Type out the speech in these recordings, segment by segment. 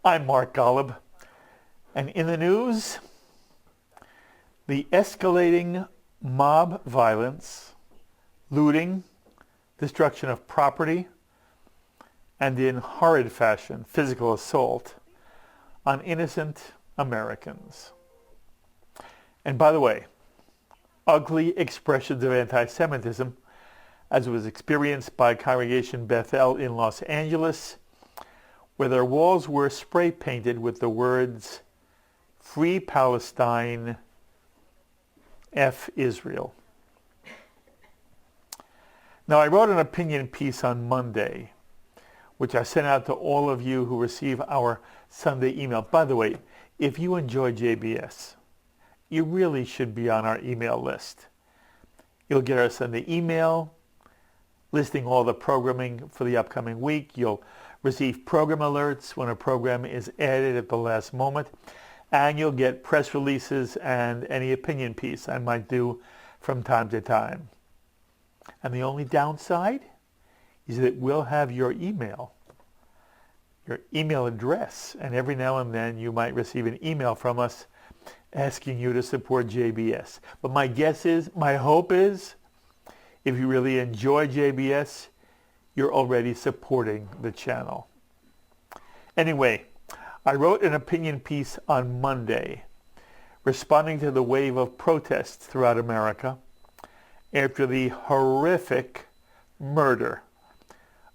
I'm Mark Golub, and in the news, the escalating mob violence, looting, destruction of property, and in horrid fashion, physical assault on innocent Americans. And by the way, ugly expressions of anti-Semitism, as was experienced by Congregation Bethel in Los Angeles, where their walls were spray painted with the words, "Free Palestine, F Israel." Now, I wrote an opinion piece on Monday, which I sent out to all of you who receive our Sunday email. By the way, if you enjoy JBS, you really should be on our email list. You'll get our Sunday email listing all the programming for the upcoming week. You'll receive program alerts when a program is added at the last moment, and you'll get press releases and any opinion piece I might do from time to time. And the only downside is that we'll have your email address, and every now and then you might receive an email from us asking you to support JBS. But my hope is, if you really enjoy JBS, you're already supporting the channel. Anyway, I wrote an opinion piece on Monday responding to the wave of protests throughout America after the horrific murder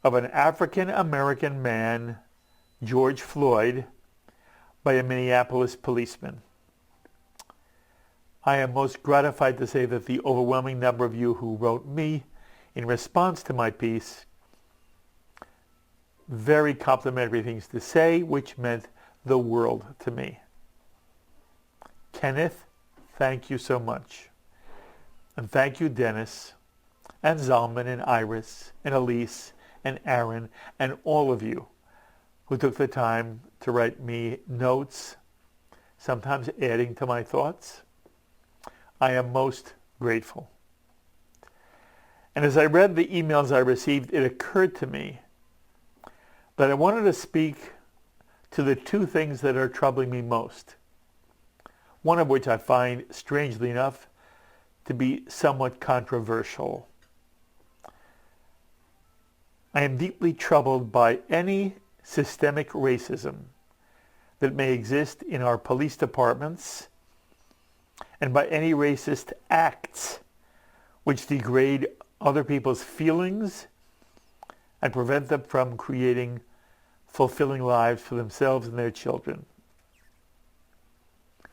of an African-American man, George Floyd, by a Minneapolis policeman. I am most gratified to say that the overwhelming number of you who wrote me in response to my piece very complimentary things to say, which meant the world to me. Kenneth, thank you so much. And thank you, Dennis, and Zalman, and Iris, and Elise, and Aaron, and all of you who took the time to write me notes, sometimes adding to my thoughts. I am most grateful. And as I read the emails I received, it occurred to me that I wanted to speak to the two things that are troubling me most, one of which I find, strangely enough, to be somewhat controversial. I am deeply troubled by any systemic racism that may exist in our police departments and by any racist acts which degrade other people's feelings and prevent them from creating fulfilling lives for themselves and their children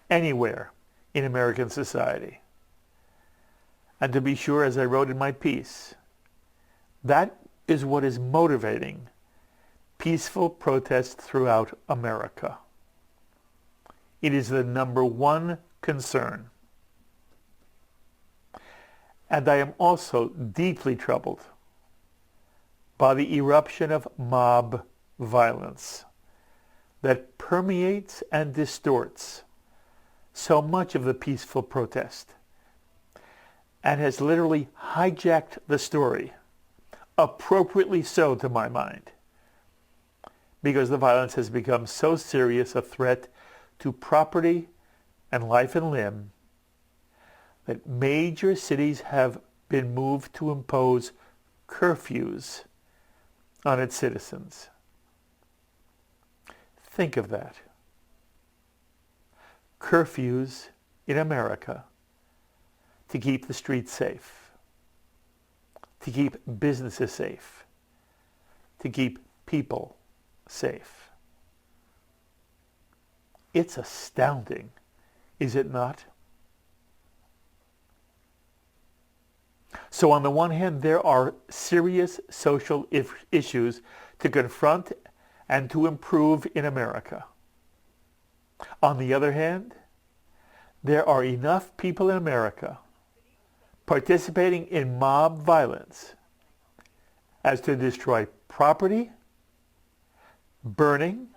anywhere in American society. And to be sure, as I wrote in my piece, that is what is motivating peaceful protests throughout America. It is the number one concern. And I am also deeply troubled by the eruption of mob violence that permeates and distorts so much of the peaceful protest and has literally hijacked the story, appropriately so to my mind, because the violence has become so serious a threat to property and life and limb that major cities have been moved to impose curfews on its citizens. Think of that. Curfews in America to keep the streets safe, to keep businesses safe, to keep people safe. It's astounding, is it not? So on the one hand, there are serious social issues to confront and to improve in America. On the other hand, there are enough people in America participating in mob violence as to destroy property, burning,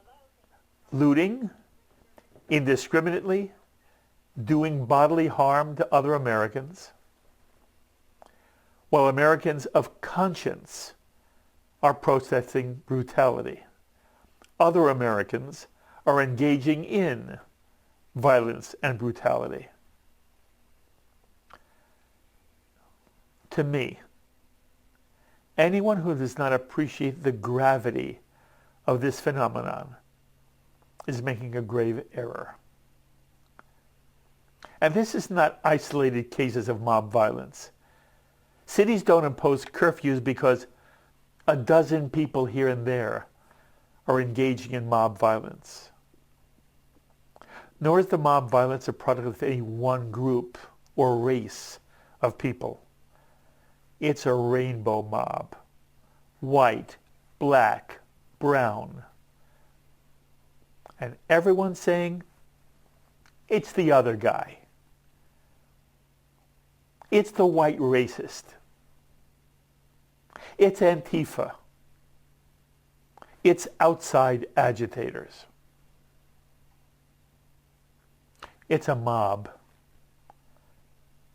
looting, indiscriminately, doing bodily harm to other Americans, while Americans of conscience are protesting brutality. Other Americans are engaging in violence and brutality. To me, anyone who does not appreciate the gravity of this phenomenon is making a grave error. And this is not isolated cases of mob violence. Cities don't impose curfews because a dozen people here and there are engaging in mob violence. Nor is the mob violence a product of any one group or race of people. It's a rainbow mob. White, black, brown. And everyone's saying, it's the other guy. It's the white racist. It's Antifa. It's outside agitators. It's a mob.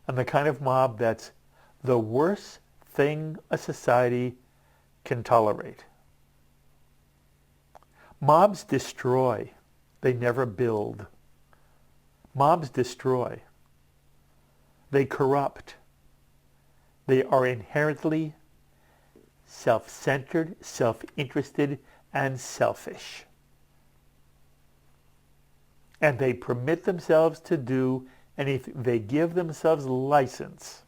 And the kind of mob that's the worst thing a society can tolerate. Mobs destroy. They never build. Mobs destroy. They corrupt. They are inherently self-centered, self-interested, and selfish. And they permit themselves to do anything. They give themselves license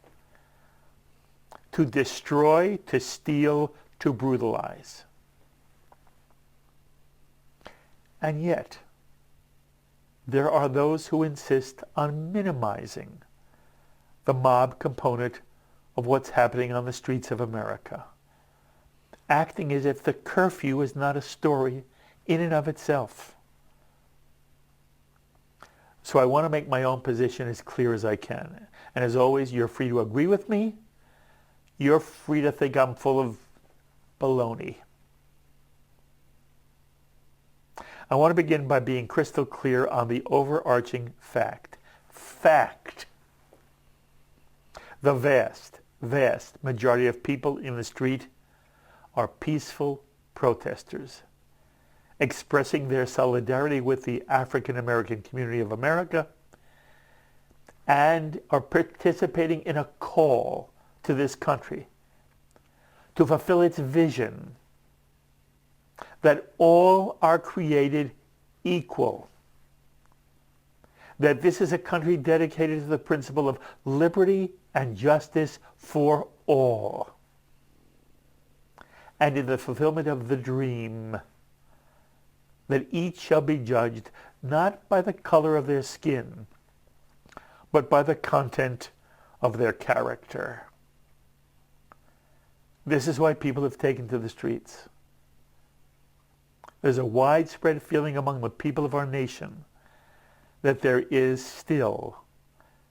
to destroy, to steal, to brutalize. And yet, there are those who insist on minimizing the mob component of what's happening on the streets of America, acting as if the curfew is not a story in and of itself. So I want to make my own position as clear as I can. And as always, you're free to agree with me. You're free to think I'm full of baloney. I want to begin by being crystal clear on the overarching fact. Fact. The vast, vast majority of people in the street are peaceful protesters, expressing their solidarity with the African American community of America and are participating in a call to this country to fulfill its vision that all are created equal, that this is a country dedicated to the principle of liberty and justice for all, and in the fulfillment of the dream that each shall be judged not by the color of their skin, but by the content of their character. This is why people have taken to the streets. There's a widespread feeling among the people of our nation that there is still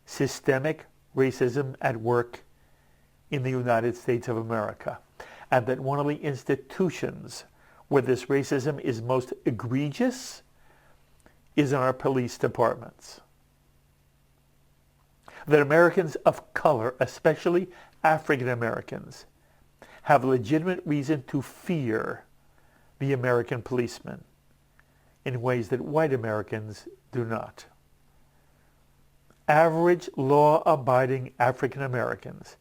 systemic racism at work in the United States of America, and that one of the institutions where this racism is most egregious is in our police departments. That Americans of color, especially African Americans, have legitimate reason to fear the American policeman in ways that white Americans do not. Average law-abiding African Americans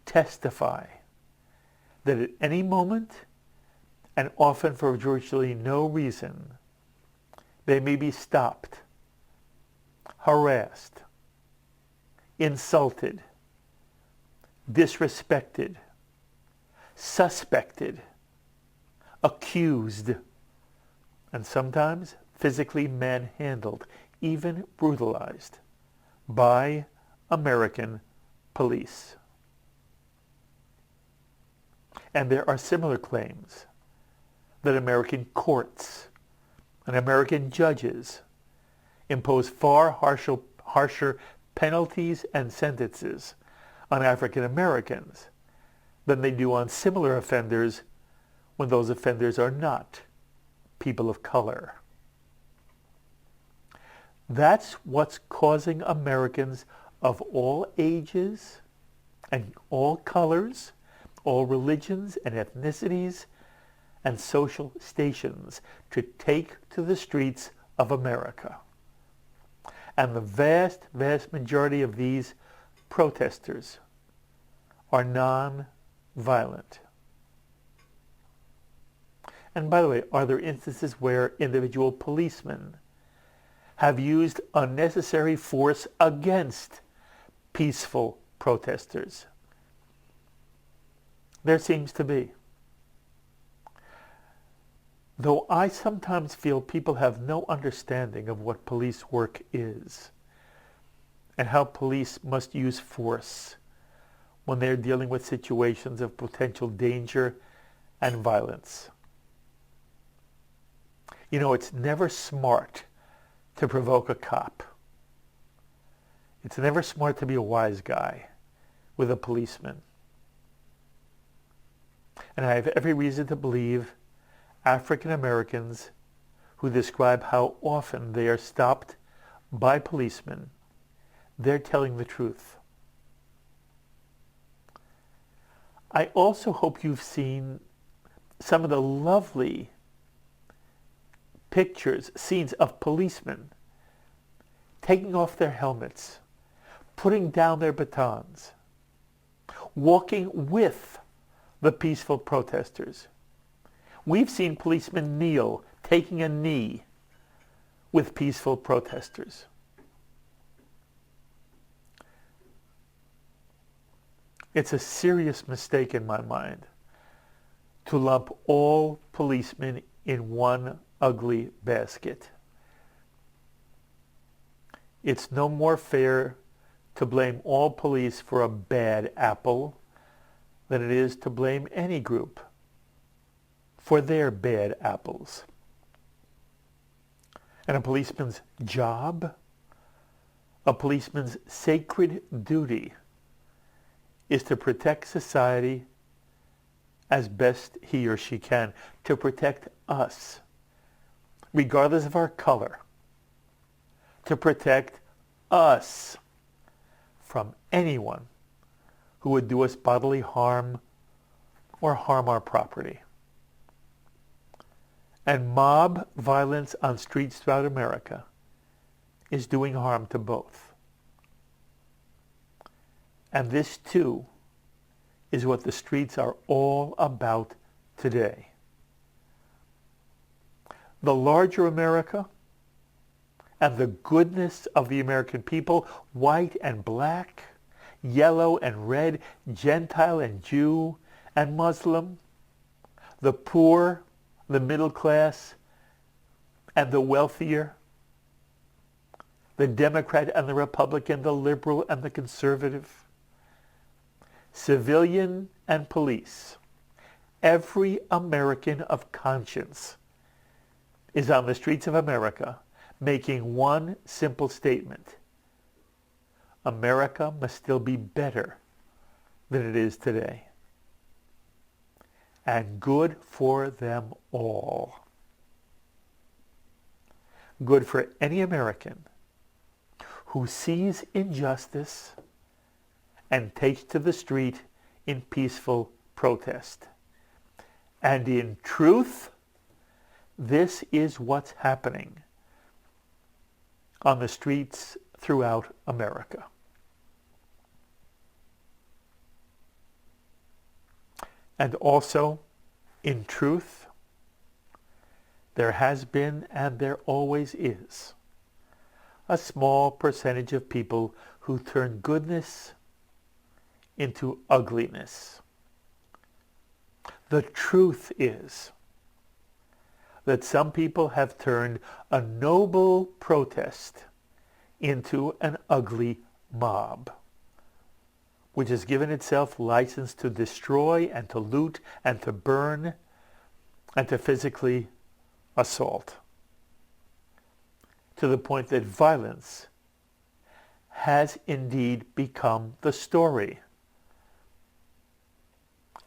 testify that at any moment, and often for virtually no reason, they may be stopped, harassed, insulted, disrespected, suspected, accused, and sometimes physically manhandled, even brutalized by American police. And there are similar claims that American courts and American judges impose far harsher penalties and sentences on African Americans than they do on similar offenders when those offenders are not people of color. That's what's causing Americans of all ages and all colors, all religions and ethnicities and social stations to take to the streets of America. And the vast, vast majority of these protesters are non-violent. And by the way, are there instances where individual policemen have used unnecessary force against peaceful protesters? There seems to be. Though I sometimes feel people have no understanding of what police work is and how police must use force when they're dealing with situations of potential danger and violence. You know, it's never smart to provoke a cop. It's never smart to be a wise guy with a policeman. And I have every reason to believe African Americans who describe how often they are stopped by policemen, they're telling the truth. I also hope you've seen some of the lovely pictures, scenes of policemen taking off their helmets, putting down their batons, walking with the peaceful protesters. We've seen policemen kneel, taking a knee with peaceful protesters. It's a serious mistake in my mind to lump all policemen in one ugly basket. It's no more fair to blame all police for a bad apple than it is to blame any group for their bad apples. And a policeman's job, a policeman's sacred duty, is to protect society as best he or she can, to protect us, regardless of our color, to protect us from anyone who would do us bodily harm or harm our property. And mob violence on streets throughout America is doing harm to both. And this too is what the streets are all about today. The larger America and the goodness of the American people, white and black, yellow and red, Gentile and Jew and Muslim, the poor, the middle class, and the wealthier, the Democrat and the Republican, the liberal and the conservative, civilian and police, every American of conscience is on the streets of America making one simple statement: America must still be better than it is today. And good for them all. Good for any American who sees injustice and takes to the street in peaceful protest. And in truth, this is what's happening on the streets throughout America. And also, in truth, there has been and there always is a small percentage of people who turn goodness into ugliness. The truth is that some people have turned a noble protest into an ugly mob, which has given itself license to destroy and to loot and to burn and to physically assault, to the point that violence has indeed become the story.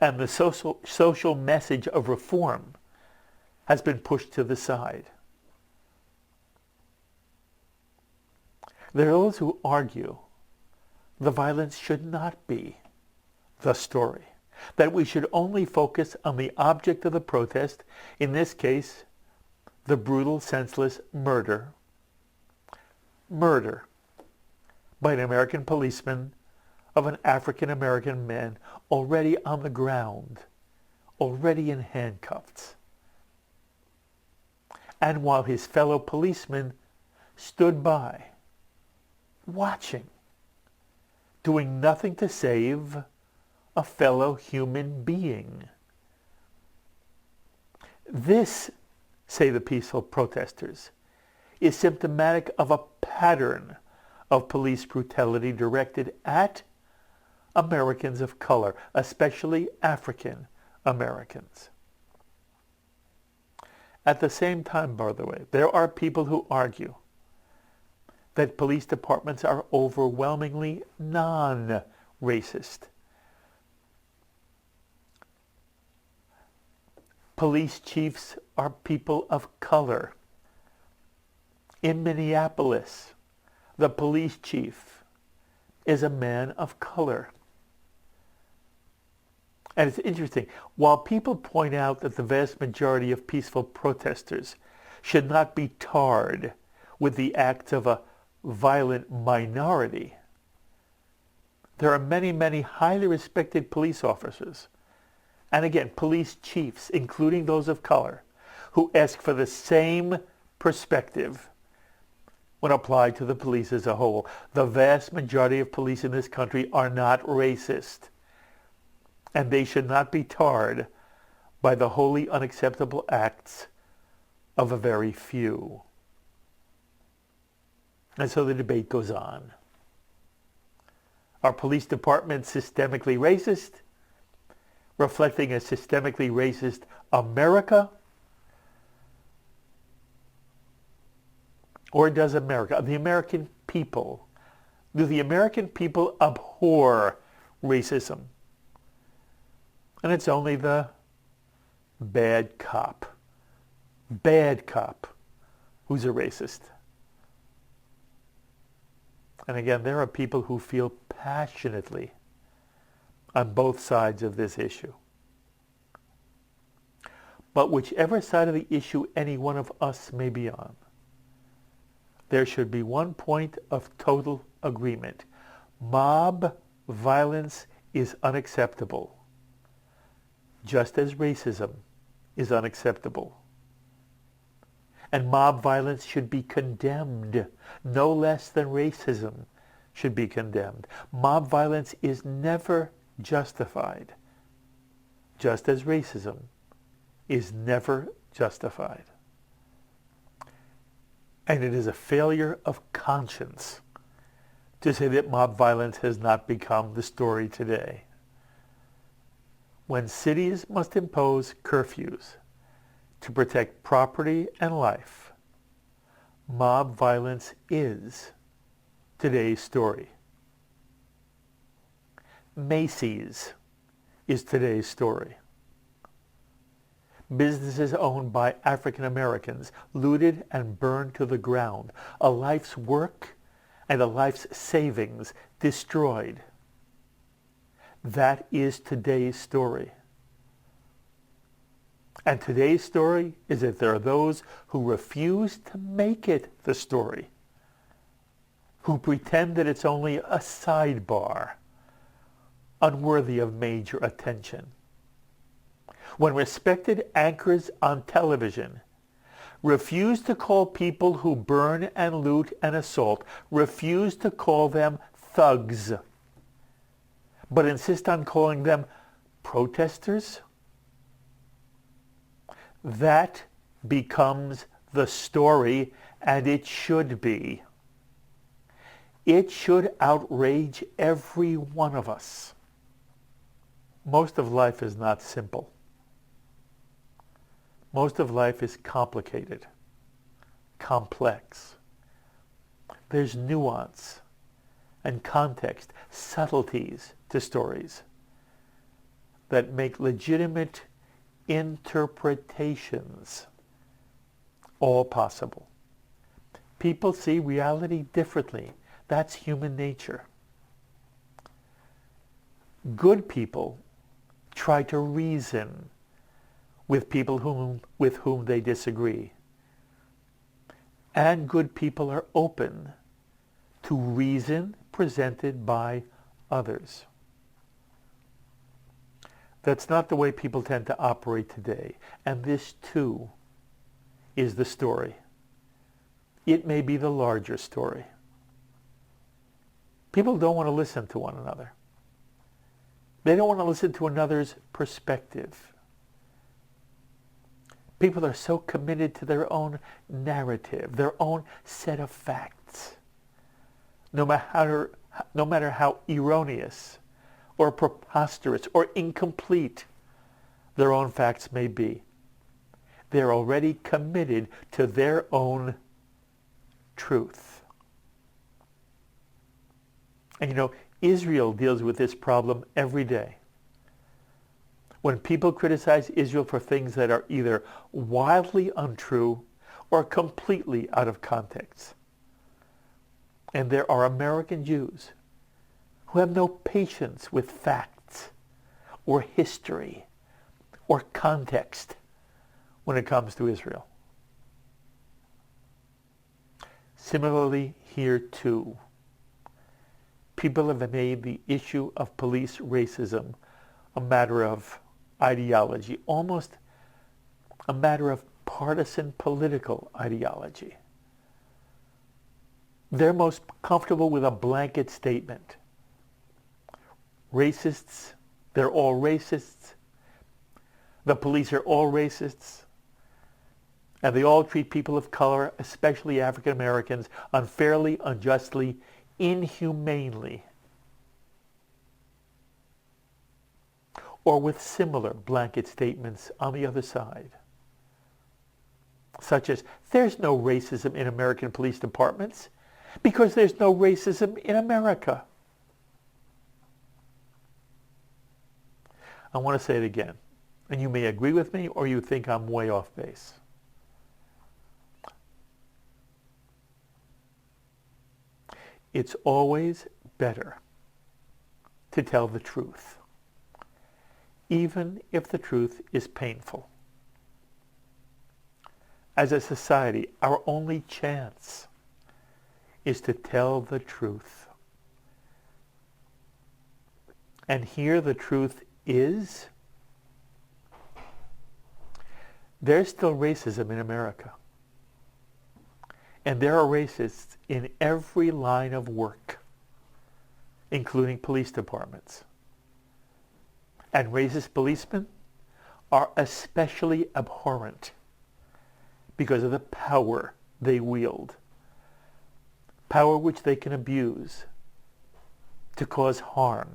And the social message of reform has been pushed to the side. There are those who argue the violence should not be the story, that we should only focus on the object of the protest, in this case, the brutal, senseless murder by an American policeman of an African American man already on the ground, already in handcuffs. And while his fellow policemen stood by, watching, doing nothing to save a fellow human being. This, say the peaceful protesters, is symptomatic of a pattern of police brutality directed at Americans of color, especially African Americans. At the same time, by the way, there are people who argue that police departments are overwhelmingly non-racist. Police chiefs are people of color. In Minneapolis, the police chief is a man of color. And it's interesting, while people point out that the vast majority of peaceful protesters should not be tarred with the acts of a violent minority, there are many, many highly respected police officers, and again, police chiefs, including those of color, who ask for the same perspective when applied to the police as a whole. The vast majority of police in this country are not racist, and they should not be tarred by the wholly unacceptable acts of a very few. And so the debate goes on. Are police departments systemically racist, reflecting a systemically racist America? Or does America, the American people, do the American people abhor racism? And it's only the bad cop who's a racist. And again, there are people who feel passionately on both sides of this issue. But whichever side of the issue any one of us may be on, there should be one point of total agreement. Mob violence is unacceptable, just as racism is unacceptable. And mob violence should be condemned, no less than racism should be condemned. Mob violence is never justified, just as racism is never justified. And it is a failure of conscience to say that mob violence has not become the story today. When cities must impose curfews to protect property and life, mob violence is today's story. Macy's is today's story. Businesses owned by African Americans looted and burned to the ground. A life's work and a life's savings destroyed. That is today's story. And today's story is that there are those who refuse to make it the story, who pretend that it's only a sidebar, unworthy of major attention. When respected anchors on television refuse to call people who burn and loot and assault, refuse to call them thugs, but insist on calling them protesters, that becomes the story, and it should be. It should outrage every one of us. Most of life is not simple. Most of life is complicated, complex. There's nuance and context, subtleties to stories that make legitimate interpretations all possible. People see reality differently. That's human nature. Good people try to reason with people with whom they disagree. and good people are open to reason presented by others. That's not the way people tend to operate today. And this too is the story. It may be the larger story. People don't want to listen to one another. They don't want to listen to another's perspective. People are so committed to their own narrative, their own set of facts. No matter how erroneous or preposterous or incomplete their own facts may be, they're already committed to their own truth. And you know, Israel deals with this problem every day. When people criticize Israel for things that are either wildly untrue or completely out of context. And there are American Jews who have no patience with facts or history or context when it comes to Israel. Similarly, here too, people have made the issue of police racism a matter of ideology, almost a matter of partisan political ideology. They're most comfortable with a blanket statement. Racists, they're all racists. The police are all racists. And they all treat people of color, especially African Americans, unfairly, unjustly, inhumanely. Or with similar blanket statements on the other side. Such as, there's no racism in American police departments because there's no racism in America. I want to say it again, and you may agree with me or you think I'm way off base. It's always better to tell the truth, even if the truth is painful. As a society, our only chance is to tell the truth. And here the truth is, there's still racism in America. And there are racists in every line of work, including police departments. And racist policemen are especially abhorrent because of the power they wield. Power which they can abuse to cause harm,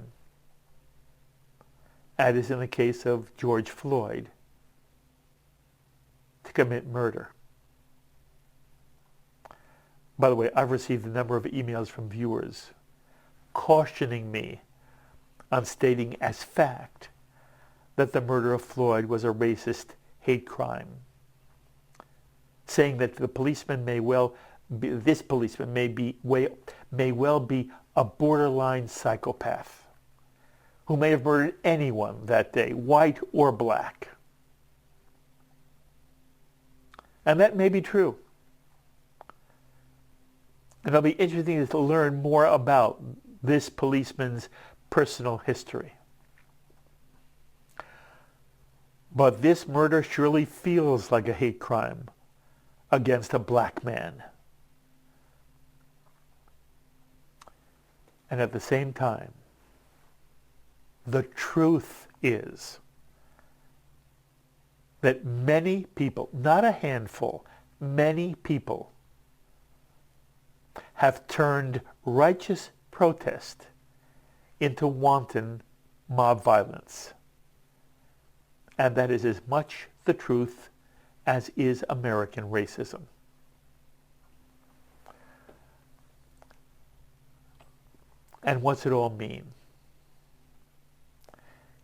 as is in the case of George Floyd, to commit murder. By the way, I've received a number of emails from viewers cautioning me on stating as fact that the murder of Floyd was a racist hate crime, saying that the policeman may well be, this policeman may well be a borderline psychopath who may have murdered anyone that day, white or black. And that may be true. And it'll be interesting to learn more about this policeman's personal history. But this murder surely feels like a hate crime against a black man. And at the same time, the truth is that many people, not a handful, many people have turned righteous protest into wanton mob violence. And that is as much the truth as is American racism. And what's it all mean?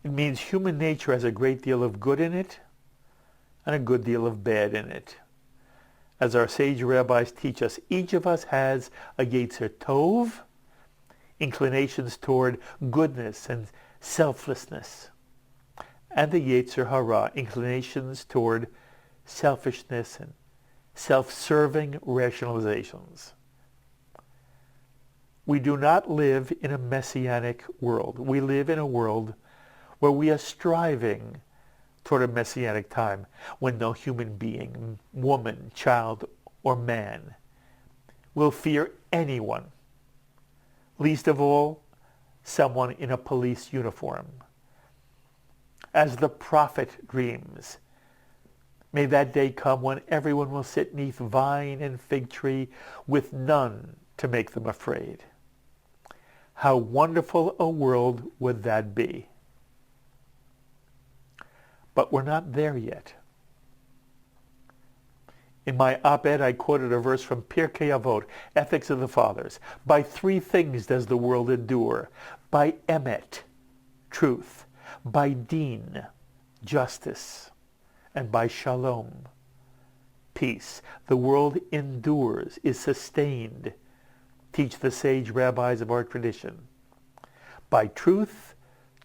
It means human nature has a great deal of good in it and a good deal of bad in it. As our sage rabbis teach us, each of us has a Yetzer Tov, inclinations toward goodness and selflessness, and the Yetzer Hara, inclinations toward selfishness and self-serving rationalizations. We do not live in a messianic world. We live in a world where we are striving toward a messianic time when no human being, woman, child, or man will fear anyone, least of all someone in a police uniform. As the prophet dreams, may that day come when everyone will sit neath vine and fig tree with none to make them afraid. How wonderful a world would that be? But we're not there yet. In my op-ed, I quoted a verse from Pirkei Avot, Ethics of the Fathers. By three things does the world endure. By emet, truth. By din, justice. And by shalom, peace. The world endures, is sustained, teach the sage rabbis of our tradition. By truth,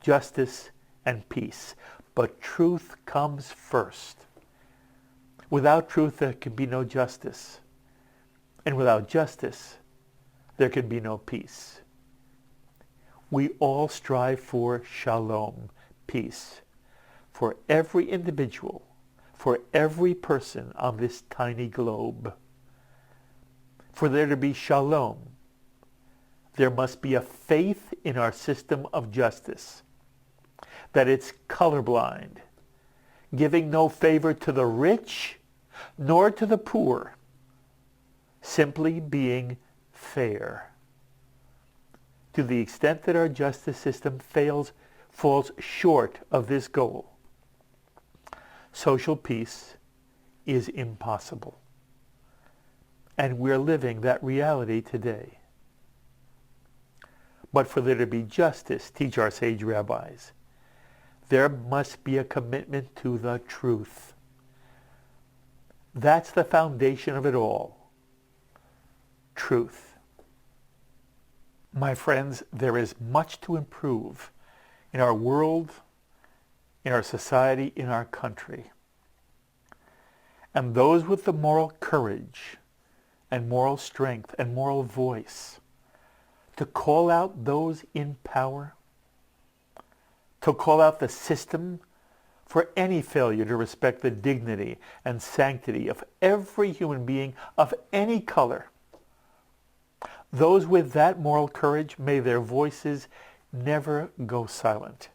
justice, and peace. But truth comes first. Without truth, there can be no justice. And without justice, there can be no peace. We all strive for shalom, peace, for every individual, for every person on this tiny globe. For there to be shalom, there must be a faith in our system of justice, that it's colorblind, giving no favor to the rich nor to the poor, simply being fair. To the extent that our justice system falls short of this goal, social peace is impossible. And we're living that reality today. But for there to be justice, teach our sage rabbis, there must be a commitment to the truth. That's the foundation of it all. Truth. My friends, there is much to improve in our world, in our society, in our country. And those with the moral courage and moral strength and moral voice to call out those in power, to call out the system for any failure to respect the dignity and sanctity of every human being of any color. Those with that moral courage, may their voices never go silent.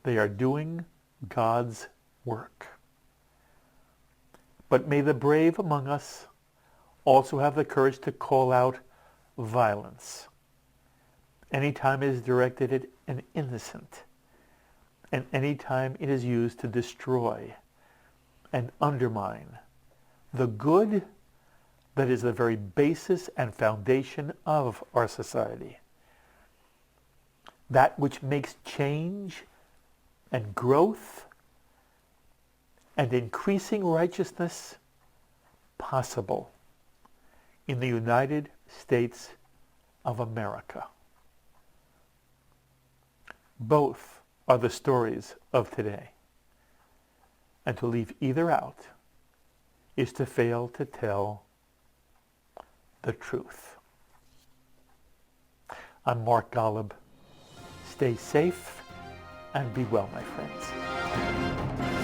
They are doing God's work. But may the brave among us also have the courage to call out violence anytime it is directed at an innocent, and anytime it is used to destroy and undermine the good that is the very basis and foundation of our society. That which makes change and growth and increasing righteousness possible in the United States of America. Both are the stories of today. And to leave either out is to fail to tell the truth. I'm Mark Golub. Stay safe and be well, my friends.